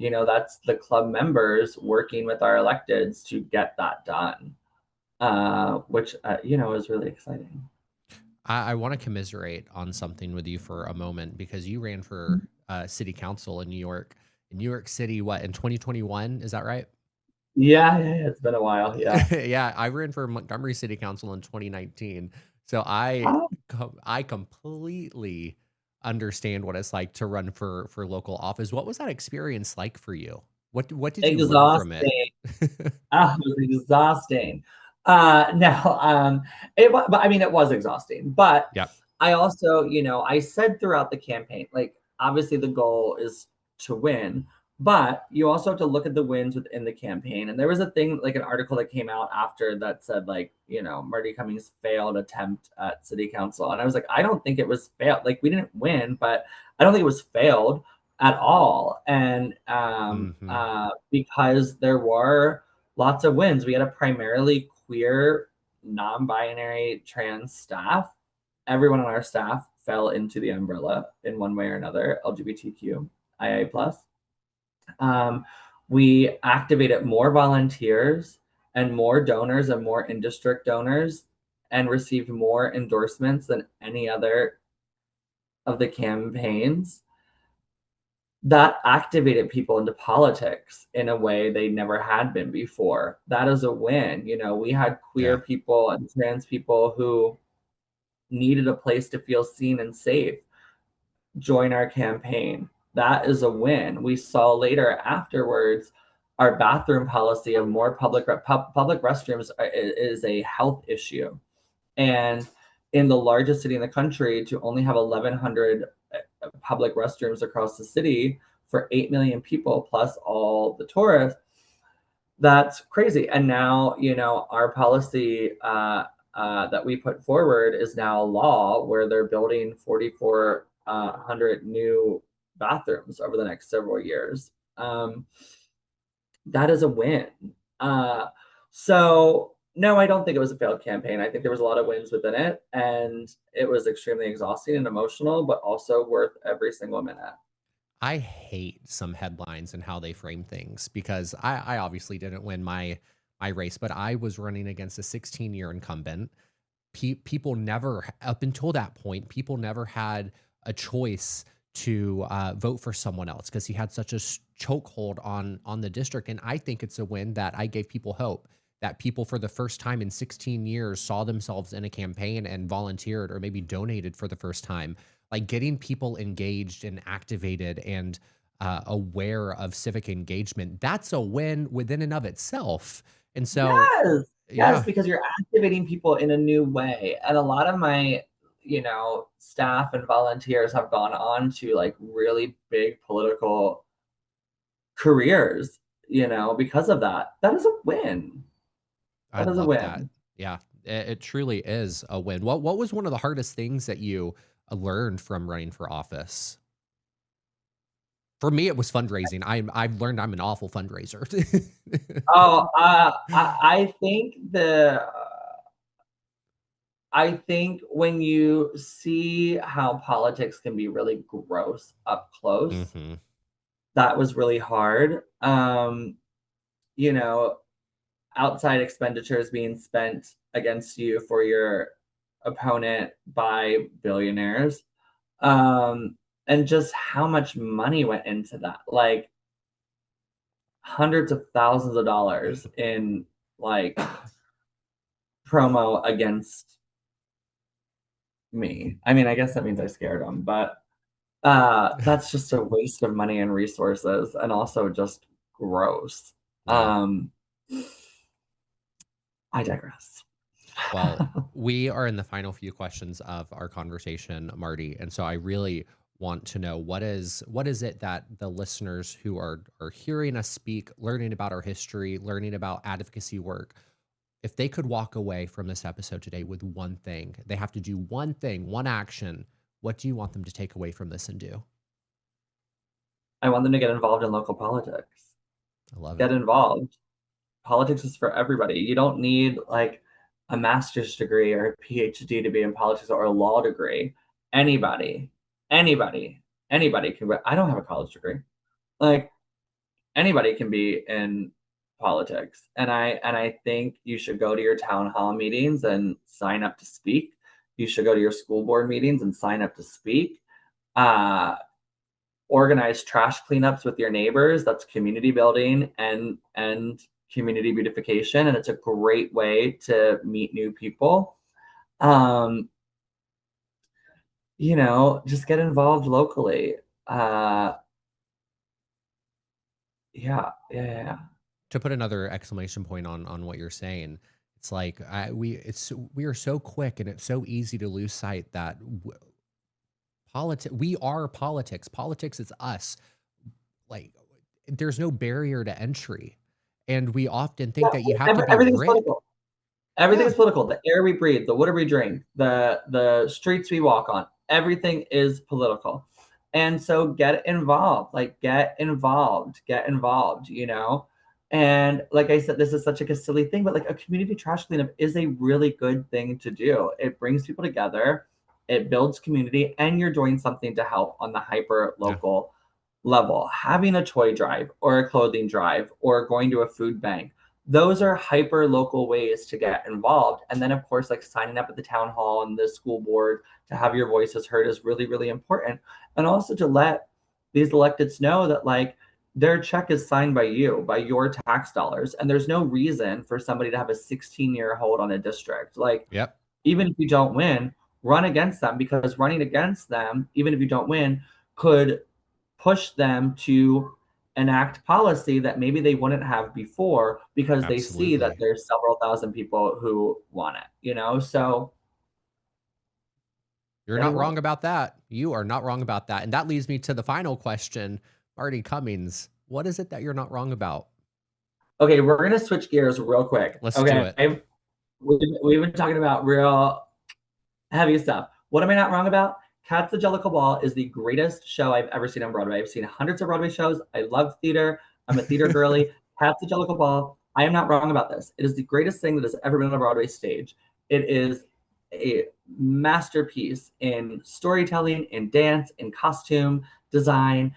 the club members working with our electeds to get that done, which is really exciting. I want to commiserate on something with you for a moment because you ran for city council in New York City, what, in 2021? Is that right? Yeah, yeah, yeah, it's been a while. Yeah. Yeah, I ran for Montgomery City Council in 2019. So Oh, I completely understand what it's like to run for local office. What was that experience like for you? What did you learn from it? exhausting. It was exhausting. No, but I mean, it was exhausting. But Yep. I also, I said throughout the campaign, like, obviously the goal is to win, But you also have to look at the wins within the campaign. And there was a thing, like an article that came out after that said, like, you know, Marti Cummings' failed attempt at city council. And I was like, I don't think it was failed. Like, we didn't win, but I don't think it was failed at all. And Hmm. because there were lots of wins, we had a primarily queer, non binary, trans staff. Everyone on our staff fell into the umbrella in one way or another, LGBTQ, IA plus. Um, we activated more volunteers and more donors and more in-district donors and received more endorsements than any other of the campaigns. That activated people into politics in a way they never had been before. That is a win. You know, we had queer Yeah. people and trans people who needed a place to feel seen and safe join our campaign. That is a win. We saw later afterwards our bathroom policy of more public restrooms is a health issue. And in the largest city in the country, to only have 1,100 public restrooms across the city for 8 million people plus all the tourists, that's crazy. And now, you know, our policy that we put forward is now law where they're building 4,400 new bathrooms over the next several years. That is a win. Uh, so, no, I don't think it was a failed campaign. I think there was a lot of wins within it, and it was extremely exhausting and emotional, but also worth every single minute. I hate some headlines and how they frame things because I obviously didn't win my race, but I was running against a 16-year incumbent. People never, up until that point, people never had a choice to vote for someone else because he had such a chokehold on the district. And I think it's a win that I gave people hope that people for the first time in 16 years saw themselves in a campaign and volunteered or maybe donated for the first time. Like getting people engaged and activated and aware of civic engagement, that's a win within and of itself. And so, Yes. Yes, yeah. because you're activating people in a new way. And a lot of my, you know, staff and volunteers have gone on to like really big political careers, you know, because of that. That is a win. I That is a love that. win. Yeah, it truly is a win. What was one of the hardest things that you learned from running for office? For me, it was fundraising. I've learned I'm an awful fundraiser. Oh, I think when you see how politics can be really gross up close, Hmm. that was really hard. You know, outside expenditures being spent against you for your opponent by billionaires. Um, and just how much money went into that. Like hundreds of thousands of dollars in like promo against me. I mean, I guess that means I scared them, but that's just a waste of money and resources and also just gross. Yeah. Um, I digress. Well, we are in the final few questions of our conversation, Marty, and so I really want to know what is it that the listeners who are hearing us speak, learning about our history, learning about advocacy work, if they could walk away from this episode today with one thing, they have to do one thing, one action. What do you want them to take away from this and do? I want them to get involved in local politics. I love Get it. involved. Politics is for everybody. You don't need like a master's degree or a PhD to be in politics or a law degree. Anybody, anybody, anybody can. I don't have a college degree. Like anybody can be in politics, and I think you should go to your town hall meetings and sign up to speak. You should go to your school board meetings and sign up to speak. Uh, Organize trash cleanups with your neighbors. That's community building and community beautification, and it's a great way to meet new people. Um, you know, just get involved locally. Uh, yeah. To put another exclamation point on what you're saying, it's like we are so quick and it's so easy to lose sight that we are politics. Politics is us. Like there's no barrier to entry. And we often Yeah, think that you have to be everything's rich. political. Everything Yeah, is political. The air we breathe, the water we drink, the streets we walk on, everything is political. And so get involved, like get involved, you know? And like I said, this is such like a silly thing, but like a community trash cleanup is a really good thing to do. It brings people together, it builds community, and you're doing something to help on the hyper yeah, local level. Having a toy drive or a clothing drive or going to a food bank, those are hyper local ways to get involved. And then, of course, like signing up at the town hall and the school board to have your voices heard is really, really important. And also to let these electeds know that, like, their check is signed by you, by your tax dollars. And there's no reason for somebody to have a 16-year hold on a district. Like, yep, even if you don't win, run against them, because running against them, even if you don't win, could push them to enact policy that maybe they wouldn't have before, because they see that absolutely. there's several thousand people who want it, you know? So You're get not wrong involved. about that. You are not wrong about that. And that leads me to the final question. Marty Cummings, what is it that you're not wrong about? Okay, we're gonna switch gears real quick. Let's do Okay, it. we've been talking about real heavy stuff. What am I not wrong about? Cats the Jellicle Ball is the greatest show I've ever seen on Broadway. I've seen hundreds of Broadway shows. I love theater. I'm a theater girly. Cats the Jellicle Ball. I am not wrong about this. It is the greatest thing that has ever been on a Broadway stage. It is a masterpiece in storytelling, in dance, in costume design.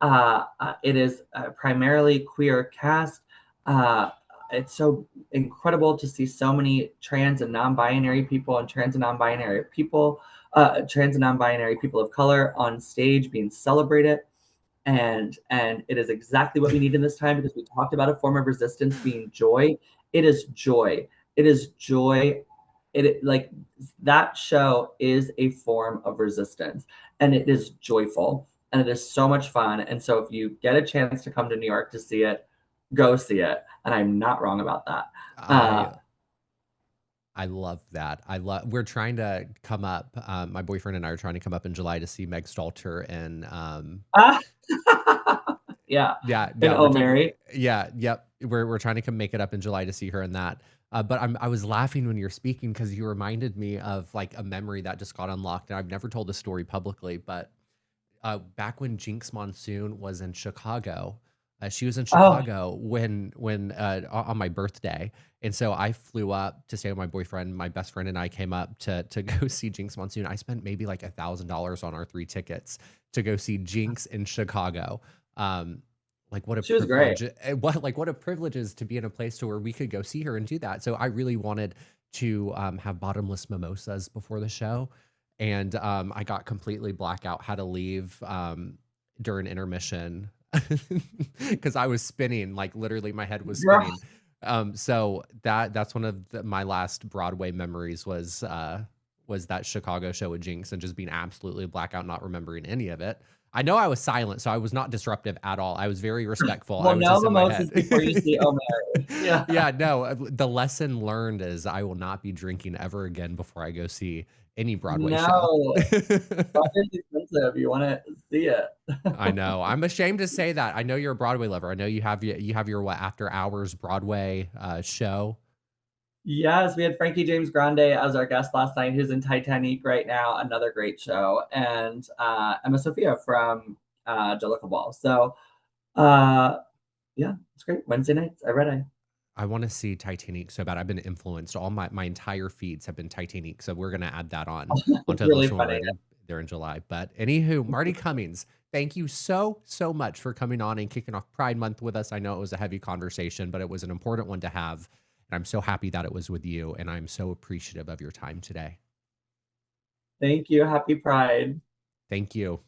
It is a primarily queer cast. Uh, it's so incredible to see so many trans and non-binary people and trans and non-binary people of color on stage being celebrated. And it is exactly what we need in this time, because we talked about a form of resistance being joy. It is joy. It is joy. It like that show is a form of resistance, and it is joyful, and it is so much fun. And so if you get a chance to come to New York to see it, go see it. And I'm not wrong about that. Uh, I I love that. We're trying to come up, my boyfriend and I are trying to come up in July to see Meg Stalter and ah, yeah, yeah, and yeah, Oh Mary. yeah, yep. We're trying to come make it up in July to see her in that. But I was laughing when you were speaking because you reminded me of like a memory that just got unlocked. And I've never told the story publicly, but back when Jinx Monsoon was in Chicago. She was in Oh, Chicago when on my birthday, and so I flew up to stay with my boyfriend. My best friend and I came up to go see Jinx Monsoon. I spent maybe like $1,000 on our 3 tickets to go see Jinx in Chicago. Like what a she was great. privilege! What a privilege is to be in a place to where we could go see her and do that. So I really wanted to have bottomless mimosas before the show, and I got completely blackout, had to leave during intermission because I was spinning, like literally my head was Girl, spinning. So that's one of my last Broadway memories was that Chicago show with Jinx and just being absolutely blackout, not remembering any of it. I know I was silent, so I was not disruptive at all. I was very respectful. I well, was no just in my head. mimosas before you see Oh Mary. Yeah. Yeah, no, the lesson learned is I will not be drinking ever again before I go see any Broadway show. No, Broadway's expensive. You want to see it. I know. I'm ashamed to say that. I know you're a Broadway lover. I know you have your what after hours Broadway show. Yes, we had Frankie James Grande as our guest last night, who's in Titanic right now, another great show, and Emma Sophia from Jellicle Ball. So, uh, yeah, it's great. Wednesday nights, I read I. I want to see Titanic so bad. I've been influenced. All my entire feeds have been Titanic, so we're gonna add that on It's onto really those when we're funny. ready there in July. But anywho, Marty Cummings, thank you so much for coming on and kicking off Pride Month with us. I know it was a heavy conversation, but it was an important one to have, and I'm so happy that it was with you. And I'm so appreciative of your time today. Thank you. Happy Pride. Thank you.